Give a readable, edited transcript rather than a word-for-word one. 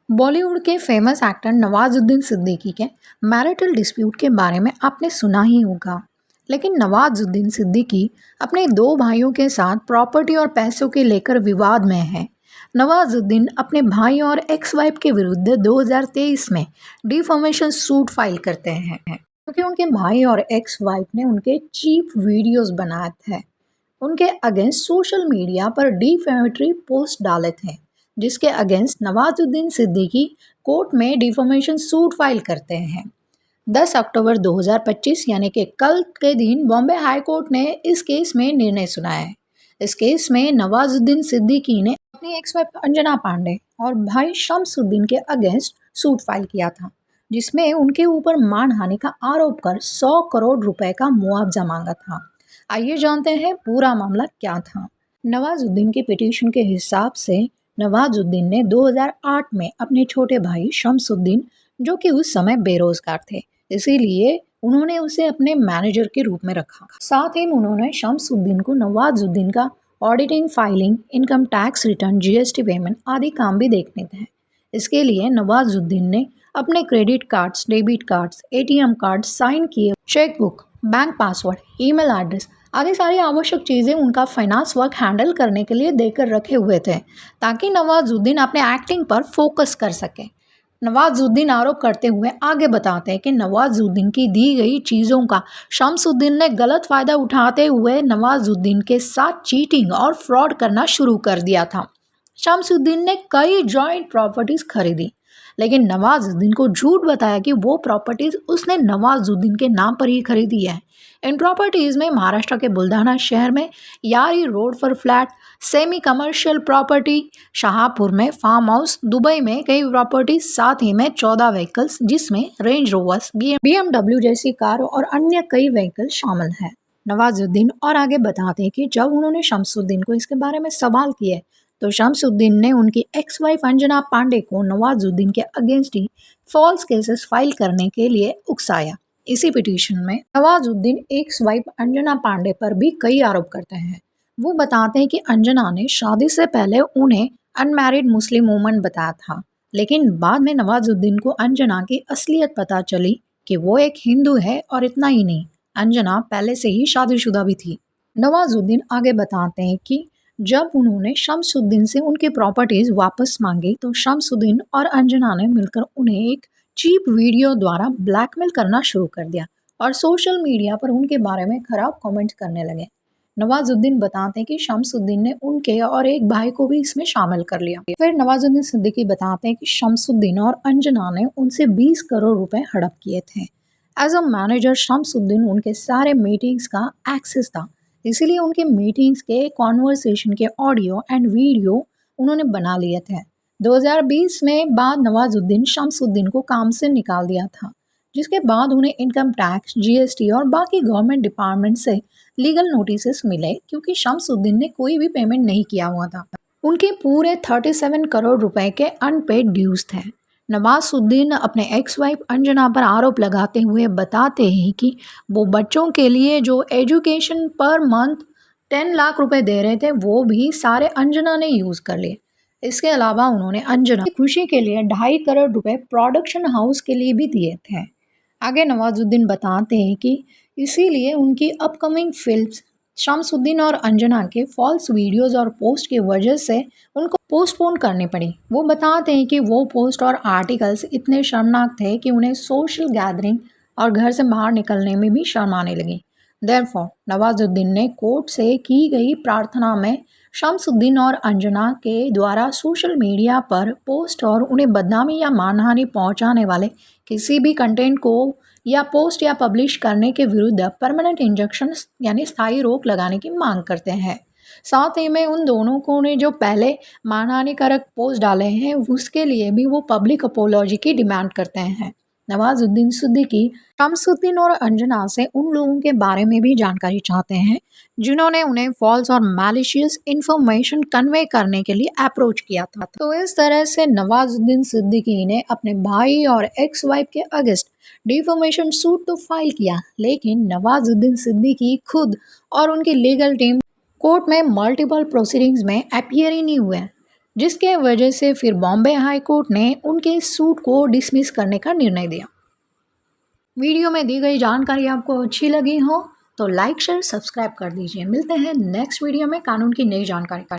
बॉलीवुड के famous actor Nawazuddin Siddiqui के marital dispute के बारे में आपने सुना ही होगा। लेकिन नवाजुद्दीन सिद्दीकी अपने दो भाइयों के साथ प्रॉपर्टी और पैसों के लेकर विवाद में है। नवाजुद्दीन अपने भाई और एक्स वाइफ के विरुद्ध 2023 में डिफॉर्मेशन सूट फाइल करते हैं क्योंकि उनके भाई और एक्स वाइफ ने उनके चीप वीडियोस बनाए थे, उनके अगेंस्ट सोशल मीडिया पर डिफेमेटरी पोस्ट डाले थे, जिसके अगेंस्ट नवाजुद्दीन सिद्दीकी कोर्ट में डिफॉर्मेशन सूट फाइल करते हैं। 10 अक्टूबर 2025 यानी कि कल के दिन बॉम्बे हाई कोर्ट ने इस केस में निर्णय सुनाया है। इस केस में नवाजुद्दीन सिद्दीकी ने अपनी एक्स वाइफ अंजना पांडे और भाई शम्सुद्दीन के अगेंस्ट सूट फाइल किया था, जिसमें उनके ऊपर मानहानि का आरोप कर 100 करोड़ रुपए का मुआवजा मांगा था। आइए जानते हैं पूरा मामला क्या था। नवाजुद्दीन के पिटीशन के हिसाब से नवाजुद्दीन ने 2008 में अपने छोटे भाई शम्सुद्दीन, जो कि उस समय बेरोजगार थे, इसीलिए उन्होंने उसे अपने मैनेजर के रूप में रखा। साथ ही उन्होंने शम्सुद्दीन को नवाजुद्दीन का auditing, filing, income tax return, GST payment आदि काम भी देखने थे। इसके लिए नवाजुद्दीन ने अपने credit cards, debit cards, ATM card, sign किए chequebook, bank password, email address आदि सारी आवश्यक चीज़ें उनका फाइनेंस वर्क हैंडल करने के लिए देकर रखे हुए थे, ताकि नवाजुद्दीन अपने एक्टिंग पर फोकस कर सके। नवाजुद्दीन आरोप करते हुए आगे बताते हैं कि नवाजुद्दीन की दी गई चीज़ों का शम्सुद्दीन ने गलत फ़ायदा उठाते हुए नवाजुद्दीन के साथ चीटिंग और फ्रॉड करना शुरू कर दिया था। शम्सुद्दीन ने कई जॉइंट प्रॉपर्टीज़ खरीदी, लेकिन नवाजुद्दीन को झूठ बताया कि वो प्रॉपर्टीज़ उसने नवाजुद्दीन के नाम पर ही खरीदी है। इन प्रॉपर्टीज़ में महाराष्ट्र के बुल्धाना शहर में यारी रोड पर flat, semi commercial property, Shahpur में फार्म हाउस, दुबई में कई प्रॉपर्टीज, साथ ही में 14 व्हीकल्स, जिसमें रेंज रोवर्स, BMW जैसी कार और अन्य कई व्हीकल शामिल हैं। नवाजुद्दीन और आगे बताते हैं कि जब उन्होंने शम्सुद्दीन को इसके बारे में सवाल किए तो शम्सुद्दीन ने उनकी एक्स वाइफ अंजना पांडे को नवाजुद्दीन के अगेंस्ट ही फॉल्स केसेस फाइल करने के लिए उकसाया। इसी पिटीशन में नवाजुद्दीन एक्स वाइफ अंजना पांडे पर भी कई आरोप करते हैं। वो बताते हैं कि अंजना ने शादी से पहले उन्हें अनमैरिड मुस्लिम वुमन बताया था, लेकिन बाद में नवाजुद्दीन को अंजना की असलियत पता चली कि वो एक हिंदू है, और इतना ही नहीं, अंजना पहले से ही शादीशुदा भी थी। नवाजुद्दीन आगे बताते हैं कि जब उन्होंने शम्सुद्दीन से उनकी प्रॉपर्टीज वापस मांगी तो शम्सुद्दीन और अंजना ने मिलकर उन्हें एक चीप वीडियो द्वारा ब्लैकमेल करना शुरू कर दिया और सोशल मीडिया पर उनके बारे में खराब कमेंट्स करने लगे। नवाजुद्दीन बताते हैं कि शम्सुद्दीन ने उनके और एक भाई को भी इसमें शामिल कर लिया। फिर नवाजुद्दीन सिद्दीकी बताते हैं कि शम्सुद्दीन और अंजना ने उनसे 20 करोड़ रुपए हड़प किए थे। एज अ मैनेजर शम्सुद्दीन उनके सारे मीटिंग्स का एक्सेस था, इसीलिए उनके मीटिंग्स के कॉन्वर्सेशन के ऑडियो एंड वीडियो उन्होंने बना लिए थे। 2020 में बाद नवाजुद्दीन शम्सुद्दीन को काम से निकाल दिया था, जिसके बाद उन्हें इनकम टैक्स, जीएसटी और बाकी गवर्नमेंट डिपार्टमेंट से लीगल नोटिस मिले, क्योंकि शम्सुद्दीन ने कोई भी पेमेंट नहीं किया हुआ था। उनके पूरे 37 करोड़ रुपए के अनपेड ड्यूज थे। नवाजुद्दीन अपने एक्स वाइफ अंजना पर आरोप लगाते हुए बताते हैं कि वो बच्चों के लिए जो एजुकेशन पर मंथ 10 लाख रुपए दे रहे थे, वो भी सारे अंजना ने यूज़ कर लिए। इसके अलावा उन्होंने अंजना की खुशी के लिए 2.5 करोड़ रुपए प्रोडक्शन हाउस के लिए भी दिए थे। आगे नवाजुद्दीन बताते हैं कि इसीलिए उनकी अपकमिंग फिल्म्स शम्सुद्दीन और अंजना के फॉल्स वीडियोस और पोस्ट की वजह से उनको पोस्टपोन करनी पड़ी। वो बताते हैं कि वो पोस्ट और आर्टिकल्स इतने शर्मनाक थे कि उन्हें सोशल गैदरिंग और घर से बाहर निकलने में भी शर्म आने लगी। देयरफॉर नवाजुद्दीन ने कोर्ट से की गई प्रार्थना में शम्सुद्दीन और अंजना के द्वारा सोशल मीडिया पर पोस्ट और उन्हें बदनामी या मानहानि पहुंचाने वाले किसी भी कंटेंट को या पोस्ट या पब्लिश करने के विरुद्ध परमानेंट इंजंक्शन यानी स्थायी रोक लगाने की मांग करते हैं। साथ ही में उन दोनों को ने जो पहले मानहानिकारक पोस्ट डाले हैं, उसके लिए भी वो पब्लिक अपोलॉजी की डिमांड करते हैं। नवाजुद्दीन सिद्दीकी शम्सुद्दीन और अंजना से उन लोगों के बारे में भी जानकारी चाहते हैं जिन्होंने उन्हें फॉल्स और मैलिशियस इंफॉर्मेशन कन्वे करने के लिए अप्रोच किया था। तो इस तरह से नवाजुद्दीन सिद्दीकी ने अपने भाई और एक्स वाइफ के अगेंस्ट डिफॉर्मेशन सूट तो फाइल किया, लेकिन नवाजुद्दीन सिद्दीकी खुद और उनकी लीगल टीम कोर्ट में मल्टीपल प्रोसीडिंग्स में अपीयर ही नहीं हुए। जिसके वजह से फिर बॉम्बे हाई कोर्ट ने उनके सूट को डिसमिस करने का निर्णय दिया। वीडियो में दी गई जानकारी आपको अच्छी लगी हो तो लाइक शेयर सब्सक्राइब कर दीजिए। मिलते हैं नेक्स्ट वीडियो में कानून की नई जानकारी का।